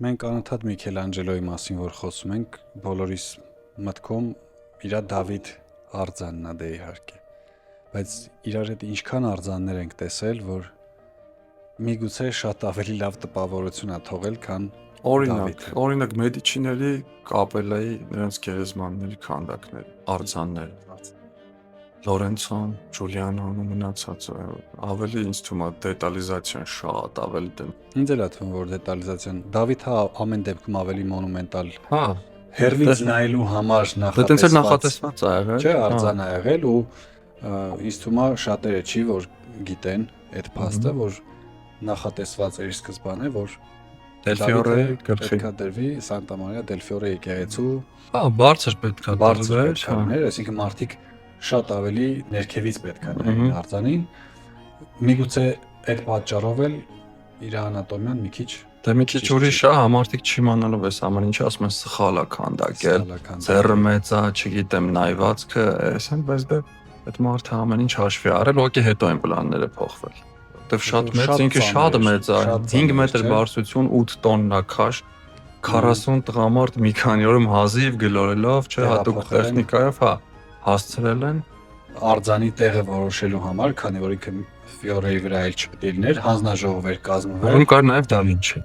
Մենք անընդհատ Միքելանջելոյի մասին որ խոսում ենք, բոլորիս մտքում իրա Դավիթ արձանն է դե իհարկե։ Բայց իրար հետ ինչքան արձաններ ենք տեսել, որ միգուցե շատ ավելի լավ տպավորություն է թողել, քան Օրինակ Մեդիչիների կապելայի նրանց գերեզմանների քանդակներ, արձանները։ Լորենցոն, Ջուլիանոն ու մնացածը ավելի ինձ թվում է դետալիզացիան շատ ավելի դեմ։ Ինձ էլ է թվում, որ դետալիզացիան Դավիթը ամեն դեպքում ավելի մոնումենտալ Հա, հերվից նայելու համար դե նախատեսված է եղել։ Չէ, արձան է եղել ու ինձ թվում է շատերը չի որ գիտեն այդ փաստը, որ նախատեսված էր սկզբանե, որ Դելֆիորեի գլխի պետքա դրվի Սանտա Մարիա դել Ֆիորե եկեղեցու։ Հա, բարձր պետքա Բարձր այսինքն մարդիկ շատ ավելի ներքևից պետքա նայեն արձանին։ Միգուցե այդ պատճառով էլ իր անատոմիան մի քիչ Դե մի քիչ ուրիշ է, համարտիկ չիմանալով էս ամեն ինչը ասում են սխալ է քանդակել, ձեռը մեծ է, չգիտեմ, նայվածքը, այսինքն բայց դե այդ մարդը ամեն ինչ հաշվի արել, ուղղակի հետո են պլանները փոխվել։ Որտեվ շատ մեծ, ինքը շատ մեծ է, 5 մետր բարձրություն, 8 տոննա քաշ, 40 տղամարդ մի քանի օրում հազիվ գլորելով, չէ, հատուկ տեխնիկայով, հա, հասցրել են արձանի տեղը որոշելու համար, քանի որ ինքը Ֆիորեի վրա էլ չպետք է լիներ, հանձնաժողով էր կազմվել։ Որում կար նաև Դա Վինչի։